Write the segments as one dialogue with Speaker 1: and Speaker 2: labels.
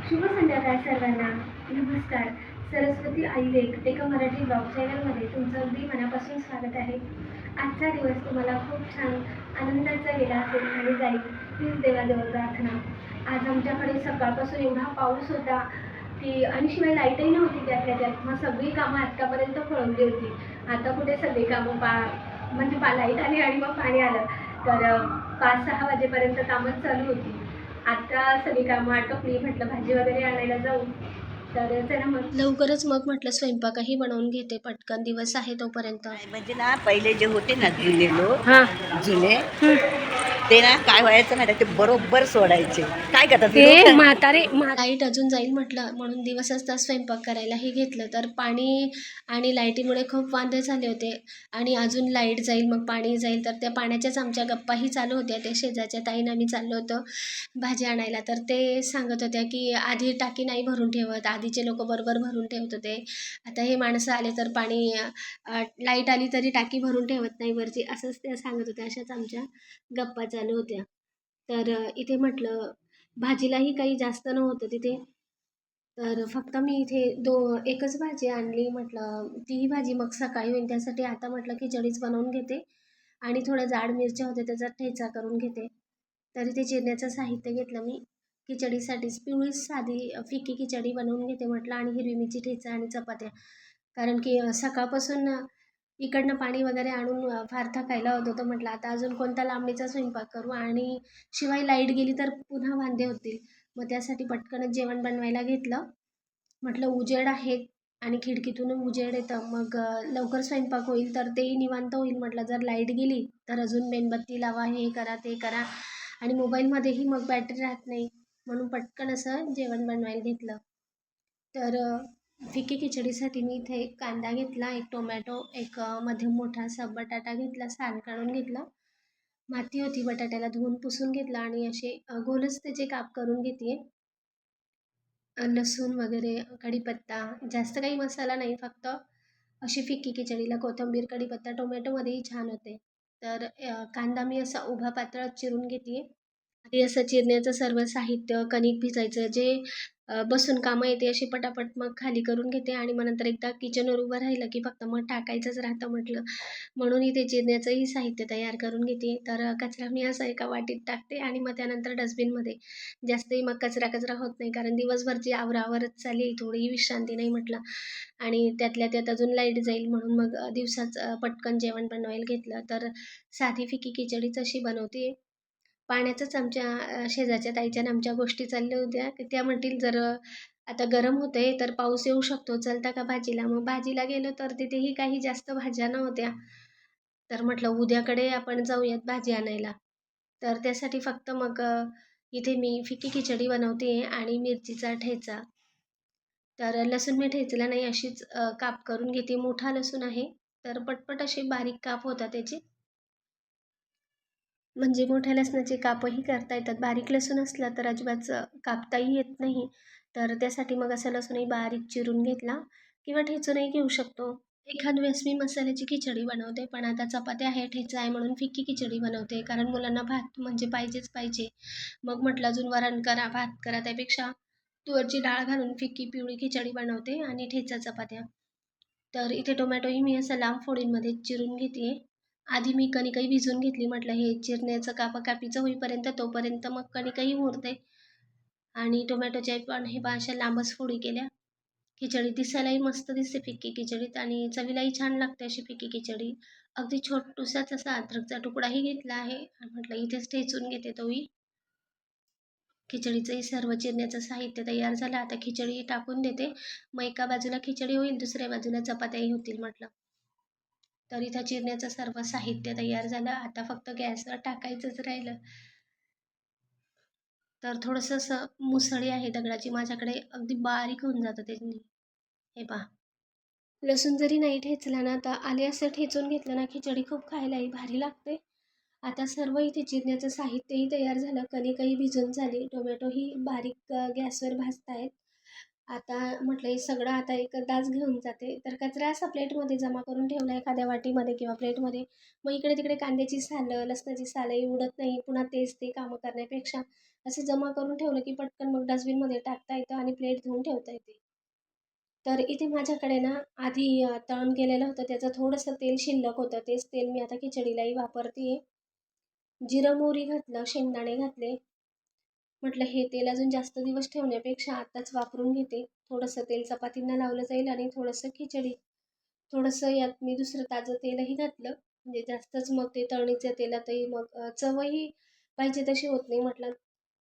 Speaker 1: शुभ संध्याकाळ सर्वांना. नमस्कार. सरस्वती आई लेख एका मराठी ब्लॉग चॅनलमध्ये तुमचं अगदी मनापासून स्वागत आहे. आजचा दिवस तुम्हाला खूप छान आनंदाचा गेला असेल आणि जाईल हीच देवाजवळ प्रार्थना. आज आमच्याकडे सकाळपासून एवढा पाऊस होता की आणि शिवाय लाईटही नव्हती त्यातल्या त्यात. मग सगळी कामं आत्तापर्यंत खोळंबली होती. आता कुठे सगळी कामं म्हणजे लाईट आली आणि मग पाणी आलं. तर 5-6 वाजेपर्यंत कामच चालू होती. आता सगळी कामं आटोपली. म्हटलं भाजी वगैरे आणायला जाऊ. तर चला मग
Speaker 2: लवकरच मग म्हटलं स्वयंपाकही बनवून घेते, पटकन दिवस आहे तोपर्यंत.
Speaker 3: म्हणजे ना पहिले जे होते ना जुने लोक,
Speaker 2: हा.
Speaker 3: जुने ते ना काय व्हायचं ना ते बरोबर सोडायचे. काय करतात
Speaker 2: ते म्हातारे लाईट अजून जाईल म्हटलं म्हणून दिवस असता स्वयंपाक करायलाही घेतलं, तर पाणी आणि लाईटीमुळे खूप वांदे झाले होते. आणि अजून लाईट जाईल मग पाणी जाईल, तर त्या पाण्याच्याच आमच्या गप्पाही चालू होत्या. ते शेजारच्या ताईनं आम्ही चाललो होतो भाजी आणायला, तर ते सांगत होत्या की आधी टाकी नाही भरून ठेवत, आधीचे लोक बरोबर भरून ठेवत होते. आता हे माणसं आले तर पाणी लाईट आली तरी टाकी भरून ठेवत नाही वरची, असंच त्या सांगत होत्या. अशाच आमच्या गप्पा चालू होत्या. तर इथे म्हटलं भाजीलाही काही जास्त नव्हतं तिथे, तर फक्त मी इथे एकच भाजी आणली. म्हटलं तीही भाजी मग सकाळी होईल, त्यासाठी आता म्हटलं खिचडीच बनवून घेते आणि थोड्या जाड मिरच्या होत्या त्याचा ठेचा करून घेते. तर इथे चिरण्याचं साहित्य घेतलं मी खिचडीसाठीच. पिवळी साधी फिकी खिचडी बनवून घेते म्हटलं, आणि हिरवी मिरची ठेचा आणि चपात्या. कारण की सकाळपासून इकडनं पाणी वगैरे आणून फार थकायला होत होतं. म्हटलं आता अजून कोणता लांबणीचा स्वयंपाक करू, आणि शिवाय लाईट गेली तर पुन्हा वांदे होतील. मग त्यासाठी पटकनच जेवण बनवायला घेतलं. म्हटलं उजेड आहे आणि खिडकीतून उजेड येतं, मग लवकर स्वयंपाक होईल तर तेही निवांत होईल. म्हटलं जर लाईट गेली तर अजून मेणबत्ती लावा, हे करा ते करा, आणि मोबाईलमध्येही मग बॅटरी राहत नाही, म्हणून पटकन असं जेवण बनवायला घेतलं. तर फिकी खिचडीसाठी मी इथे एक कांदा घेतला, एक टोमॅटो, एक मध्यम मोठा असा बटाटा घेतला, साल काढून घेतलं. माती होती, बटाट्याला धुवून पुसून घेतलं आणि असे गोलच त्याचे काप करून घेते. लसूण वगैरे, कढीपत्ता, जास्त काही मसाला नाही, फक्त अशी फिक्की खिचडीला कोथिंबीर, कढीपत्ता, टोमॅटोमध्येही छान होते. तर कांदा मी असा उभा पातळात चिरून घेते. आणि असं चिरण्याचं सर्व साहित्य, कणिक भिजायचं जे बसून कामं येते अशी पटापट मग खाली करून घेते, आणि मग नंतर एकदा किचनवर उभं राहिलं की फक्त मग टाकायचंच राहतं म्हटलं, म्हणून इथे चिरण्याचंही साहित्य तयार करून घेते. तर कचरा मी असा एका वाटीत टाकते आणि मग त्यानंतर डस्टबिनमध्ये. जास्तही मग कचरा होत नाही, कारण दिवसभरची आवरावरच चालली, थोडीही विश्रांती नाही म्हटलं, आणि त्यातल्या त्यात अजून लाईट जाईल, म्हणून मग दिवसाच पटकन जेवण बनवायला घेतलं. तर साधी फिकी खिचडीच अशी बनवते. पाण्याचंच आमच्या शेजारच्या ताईच्या आणि आमच्या गोष्टी चालल्या होत्या, की त्या म्हणतील जर आता गरम होतंय तर पाऊस येऊ शकतो, चलता का भाजीला? मग भाजीला गेलो तर तिथेही काही जास्त भाज्या नव्हत्या. तर म्हटलं उद्याकडे आपण जाऊयात भाजी आणायला. तर त्यासाठी फक्त मग इथे मी फिकी खिचडी बनवते आणि मिरचीचा ठेचा. तर लसूण मी ठेचला नाही, अशीच काप करून घेते. मोठा लसूण आहे, तर पटपट असे बारीक काप होतात त्याचे. म्हणजे मोठ्या लसणाचे कापही करता येतात. बारीक लसूण असला तर अजिबात कापताही येत नाही. तर त्यासाठी मग असा लसूणही बारीक चिरून घेतला, किंवा ठेचूनही घेऊ शकतो. एखाद वेळेस मी मसाल्याची खिचडी बनवते, पण आता चपात्या आहे, ठेचा आहे, म्हणून फिक्की खिचडी बनवते. कारण मुलांना भात म्हणजे पाहिजेच पाहिजे. मग म्हटलं अजून वरण करा, भात करा, त्यापेक्षा तुरीची डाळ घालून फिक्की पिवळी खिचडी बनवते आणि ठेचा चपात्या. तर इथे टोमॅटोही मी असं लांब फोडींमध्ये चिरून घेते. आधी मी कणिकही भिजवून घेतली. म्हटलं हे चिरण्याचं कापाकापीचं होईपर्यंत तोपर्यंत मग कणिकही मुरते. आणि टोमॅटोच्या पण हे पहा अशा लांबच फोडी केल्या. खिचडी दिसायलाही मस्त दिसते फिक्की खिचडीत, आणि चवीलाही छान लागते अशी फिक्की खिचडी. अगदी छोटूसाच असा अद्रकचा तुकडाही घेतला आहे. म्हटलं इथेच ठेचून घेते तोही. खिचडीचंही सर्व चिरण्याचं साहित्य तयार झालं. आता खिचडी टाकून देते. मग एका बाजूला खिचडी होईल, दुसऱ्या बाजूला चपात्याही होतील म्हटलं. तर इथं चिरण्याचं सर्व साहित्य तयार झालं. आता फक्त गॅसवर टाकायचंच राहिलं. तर थोडंसं असं मुसळी आहे दगडाची माझ्याकडे, अगदी बारीक होऊन जातं त्यांनी. हे पहा, लसूण जरी नाही ठेचला ना, तर आले असं ठेचून घेतलं ना, खिचडी खूप खायलाही भारी लागते. आता सर्व इथे चिरण्याचं साहित्यही तयार झालं, कणिकही भिजून झाली, टोमॅटोही बारीक गॅसवर भाजतायत. आता म्हटलं हे सगळं आता एकदाच घेऊन जाते. तर कचरा असा प्लेटमध्ये जमा करून ठेवला एखाद्या वाटीमध्ये किंवा प्लेटमध्ये. मग इकडे तिकडे कांद्याची सालं, लसणाची सालंही उडत नाही. पुन्हा तेच ते कामं करण्यापेक्षा असं जमा करून ठेवलं की पटकन मग डस्टबिनमध्ये टाकता येतं आणि प्लेट धुवून ठेवता येते. तर इथे माझ्याकडे ना आधी तळण केलेलं होतं, त्याचं थोडंसं तेल शिल्लक होतं. तेच तेल मी आता खिचडीलाही वापरते आहे. जिरं मोहरी घातलं, शेंगदाणे घातले. म्हटलं हे तेल अजून जास्त दिवस ठेवण्यापेक्षा आत्ताच वापरून घेते. थोडंसं तेल चपातींना लावलं जाईल आणि थोडंसं खिचडी. थोडंसं यात मी दुसरं ताजं तेलही घातलं. म्हणजे जास्तच मग ते तळणीच्या तेलातही मग चवही पाहिजे तशी होत नाही म्हटलं.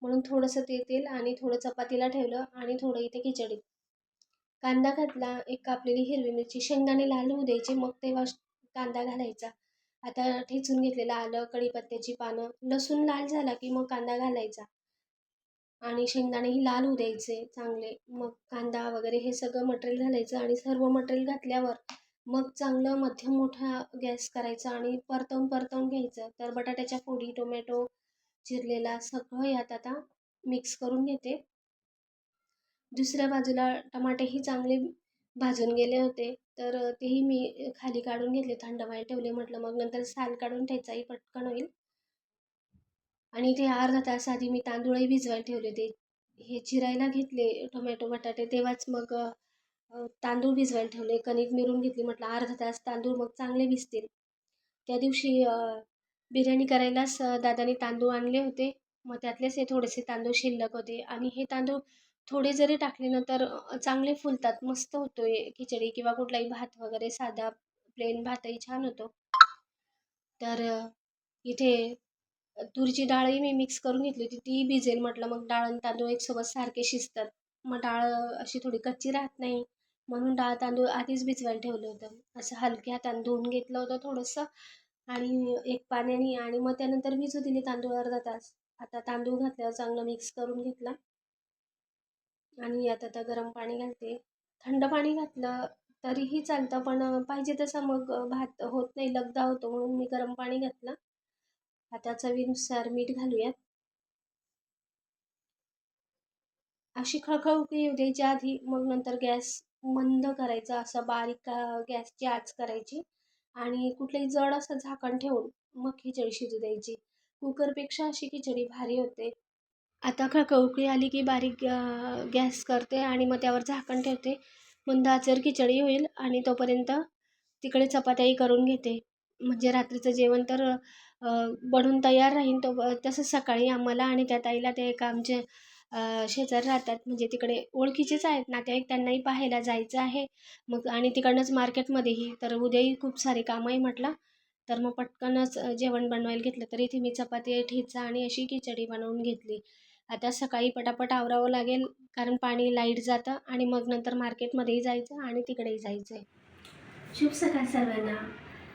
Speaker 2: म्हणून थोडंसं ते तेल आणि थोडं चपातीला ठेवलं आणि थोडं इथे खिचडीत. कांदा घातला, एक कापलेली हिरवी मिरची, शेंगदाणे लाल होऊ द्यायचे, मग तेव्हा कांदा घालायचा. आता ठेचून घेतलेलं आलं, कढीपत्त्याची पानं, लसूण लाल झाला की मग कांदा घालायचा आणि शेंगदाणेही लाल होऊ द्यायचे चांगले. मग कांदा वगैरे हे सगळं मटेरियल घालायचं आणि सर्व मटेरियल घातल्यावर मग चांगलं मध्यम मोठा गॅस करायचा आणि परतवून घ्यायचं. तर बटाट्याच्या फोडी, टोमॅटो चिरलेला सगळं यात आता मिक्स करून घेते. दुसऱ्या बाजूला टमाटेही चांगले भाजून गेले होते, तर तेही मी खाली काढून घेतले, थंड व्हायला ठेवले. म्हटलं मग नंतर साल काढून ठेचाही पटकन होईल. आणि ते अर्धा तास आधी मी तांदूळही भिजवायला ठेवले होते. हे चिरायला घेतले टोमॅटो बटाटे तेव्हाच मग तांदूळ भिजवायला ठेवले. कणिक मिळून घेतली. म्हटलं अर्धा तास तांदूळ मग चांगले भिजतील. त्या दिवशी बिर्याणी करायलाच दादानी तांदूळ आणले होते. मग त्यातलेच हे थोडेसे तांदूळ शिल्लक होते आणि हे तांदूळ थोडे जरी टाकले ना तर चांगले फुलतात. मस्त होतो हे खिचडी किंवा कुठलाही भात वगैरे साधा प्लेन भातही छान होतो. तर इथे तुरीची डाळही मी मिक्स करून घेतली होती, तीही भिजेल. म्हटलं मग डाळ आणि तांदूळ एकसोबत सारखे शिजतात. मग डाळ अशी थोडी कच्ची राहत नाही, म्हणून डाळ तांदूळ आधीच भिजवायला ठेवलं होतं. असं हलक्या हाताने धुवून घेतलं होतं थोडंसं आणि एक पाण्याने आणि मग त्यानंतर भिजू दिले तांदूळ अर्धा तास. आता तांदूळ घातल्यावर चांगलं मिक्स करून घेतलं आणि यात आता गरम पाणी घालते. थंड पाणी घातलं तरीही चालतं, पण पाहिजे तसा मग भात होत नाही, लगदा होतो, म्हणून मी गरम पाणी घातलं. आता चवीनुसार मीठ घालूयात. अशी खळखळ उकळी येऊ द्यायच्या आधी मग नंतर गॅस मंद करायचा, असा बारीक गॅसची आच करायची आणि कुठलंही जड असं झाकण ठेवून मग खिचडी शिजू द्यायची. कुकरपेक्षा अशी खिचडी भारी होते. आता खळखळ उकळी आली की बारीक गॅस करते आणि मग त्यावर झाकण ठेवते. मंद आचेवर खिचडी होईल आणि तोपर्यंत तिकडे चपात्याही करून घेते. म्हणजे रात्रीचं जेवण तर बनून तयार राहील. तसं सकाळी आम्हाला आणि त्या ताईला ते एका आमचे शेजारी राहतात, म्हणजे तिकडे ओळखीचेच आहेत नातेवाईक, त्यांनाही पाहायला जायचं आहे. मग आणि तिकडनंच मार्केटमध्येही, तर उद्याही खूप सारे कामं आहे म्हटलं. तर मग पटकनच जेवण बनवायला घेतलं. तर इथे मी चपाती, ठेचा आणि अशी खिचडी बनवून घेतली. आता सकाळी पटापट आवरावं लागेल, कारण पाणी लाईट जातं आणि मग नंतर मार्केटमध्येही जायचं आणि तिकडेही जायचं आहे.
Speaker 1: शुभ सकाळ सर्वांना.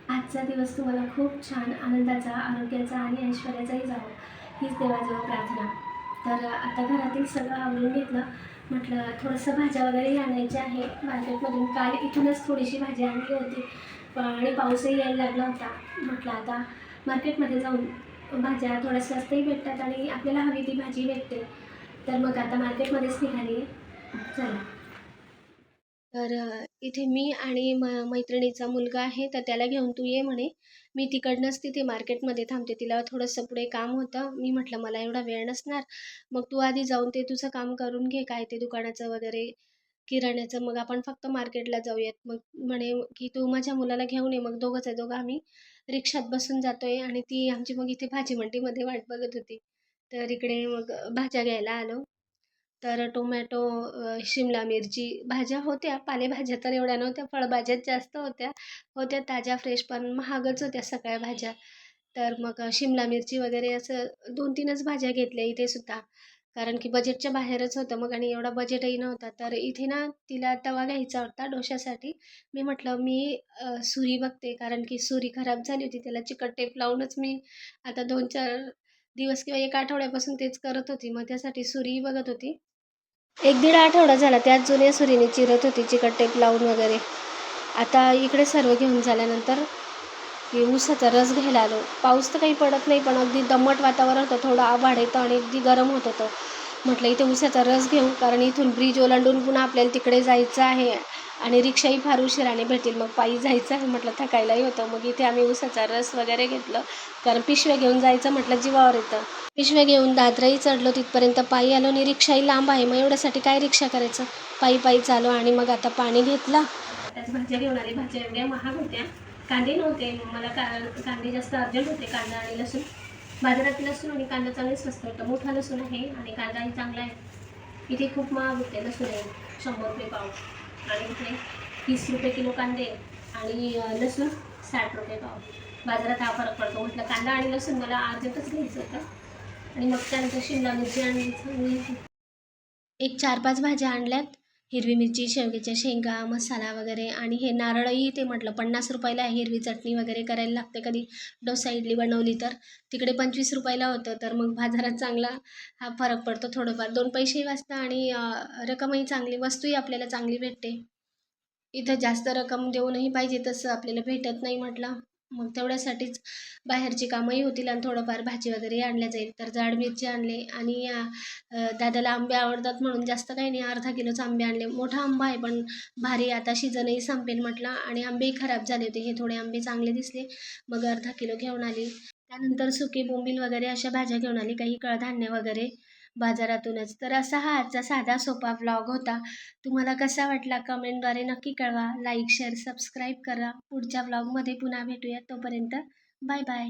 Speaker 1: आजचा दिवस तुम्हाला खूप छान आनंदाचा, आरोग्याचा आणि ऐश्वर्याचाही जावो, हीच देवाजवळ प्रार्थना. तर आता घरातील सगळं आवरून घेतलं. म्हटलं थोडंसं भाज्या वगैरे आणायच्या आहे मार्केटमधून. काल इथूनच थोडीशी भाजी आणली होती आणि पाऊसही यायला लागला होता. म्हटलं आता मार्केटमध्ये जाऊन भाज्या थोड्या स्वस्तही भेटतात आणि आपल्याला हवी ती भाजी भेटते. तर मग आता मार्केटमध्येच निघाली. चला.
Speaker 2: तर इथे मी आणि मैत्रिणीचा मुलगा आहे, तर त्याला घेऊन तू ये म्हणे. मी तिकडनंच तिथे मार्केटमध्ये थांबते. तिला थोडंसं पुढे काम होतं. मी म्हटलं मला एवढा वेळ नसणार, मग तू आधी जाऊन ते तुझं काम करून घे, काय ते दुकानाचं वगैरे किराण्याचं, मग आपण फक्त मार्केटला जाऊयात. मग म्हणे की तू माझ्या मुलाला घेऊन ये. मग दोघं आम्ही रिक्षात बसून जातोय आणि ती आमची मग इथे भाजी मंडीमध्ये वाट बघत होती. तर इकडे मग भाज्या घ्यायला आलो. तर टोमॅटो, शिमला मिरची, भाज्या होत्या, पालेभाज्या तर एवढ्या नव्हत्या, फळभाज्याच जास्त होत्या. होत्या ताज्या, फ्रेश, पण महागच होत्या सगळ्या भाज्या. तर मग शिमला मिरची वगैरे असं 2-3च भाज्या घेतल्या इथे सुद्धा, कारण की बजेटच्या बाहेरच होतं मग आणि एवढा बजेटही नव्हता. तर इथे ना तिला तवा घ्यायचा होता डोश्यासाठी. मी म्हटलं मी सुरी बघते, कारण की सुरी खराब झाली होती. त्याला चिकट टेप लावूनच मी आता 2-4 दिवस किंवा 1 आठवड्यापासून तेच करत होती. मग त्यासाठी सुरीही बघत होती. 1-1.5 आठवडा झाला त्याच जुन्या सुरीने चिरत होती, चिकट टेप लावून वगैरे. आता इकडे सर्व घेऊन झाल्यानंतर की ऊसाचा रस घ्यायला आलो. पाऊस तर काही पडत नाही, पण अगदी दमट वातावरण होतं, थोडं आभाळ येतं आणि अगदी गरम होत होतं. म्हटलं इथे ऊसाचा रस घेऊ, कारण इथून ब्रिज ओलांडून पुन्हा आपल्याला तिकडे जायचं आहे आणि रिक्षाही फार उशिराने भेटेल, मग पायी जायचं आहे म्हटलं, थकायलाही होतं. मग इथे आम्ही ऊसाचा रस वगैरे घेतलं, कारण पिशव्या घेऊन जायचं म्हटलं जीवावर येतं. पिशव्या घेऊन दादराही चढलो, तिथपर्यंत पायी आलो आणि रिक्षाही लांब आहे, मग एवढ्यासाठी काय रिक्षा करायचं, पायी पायी चालू. आणि मग आता पाणी घेतलं. त्याच भाज्या घेऊन आली. भाज्या एवढ्या महाग होत्या, कांदे नव्हते, मला कांदे जास्त अर्जंट होते, कांदा आणि लसूण. बाजारात लसूण आणि कांदा चांगले स्वस्त होतं, मोठा लसूण आहे आणि कांदाही चांगला आहे. इथे खूप महाग होते लसूण आहे, 100 रुपये पाव, आणि इथे 30 रुपये किलो कांदे आणि लसूण 60 रुपये पाव. बाजारात हा फरक पडतो. म्हटलं कांदा आणि लसूण मला अर्जंटच घ्यायचं होतं. आणि मग त्यानंतर शिमला मिरची आणली. एक 4-5 भाज्या आणल्यात, हिरवी मिरची, शेवग्याच्या शेंगा, मसाला वगैरे. आणि हे नारळही ते म्हटलं 50 रुपयाला आहे. हिरवी चटणी वगैरे करायला लागते कधी डोसा इडली बनवली तर. तिकडे 25 रुपयाला होतं, तर मग बाजारात चांगला हा फरक पडतो थोडंफार. 2 पैसेही वाचतात आणि रकमही चांगली, वस्तूही आपल्याला चांगली भेटते. इथं जास्त रक्कम देऊनही पाहिजे तसं आपल्याला भेटत नाही म्हटलं, मग तेवढ्यासाठीच बाहेरची कामंही होतील आणि थोडंफार भाजी वगैरे आणल्या जाईल. तर जाड मिरची आणले आणि दादाला आंबे आवडतात म्हणून जास्त काही नाही, अर्धा किलोच आंबे आणले. मोठा आंबा आहे पण भारी, आता सीजनही संपेल म्हटलं, आणि आंबेही खराब झाले होते, हे थोडे आंबे चांगले दिसले, मग अर्धा किलो घेऊन आली. त्यानंतर सुके बोंबील वगैरे अशा भाज्या घेऊन आली, काही कडधान्य वगैरे बाजारातूनच. तर असा हा आजचा साधा सोपा व्लॉग होता. तुम्हाला कसा वाटला कमेंटद्वारे नक्की कळवा. लाईक, शेअर, सबस्क्राईब करा. पुढच्या व्लॉगमध्ये पुन्हा भेटूया. तोपर्यंत बाय बाय.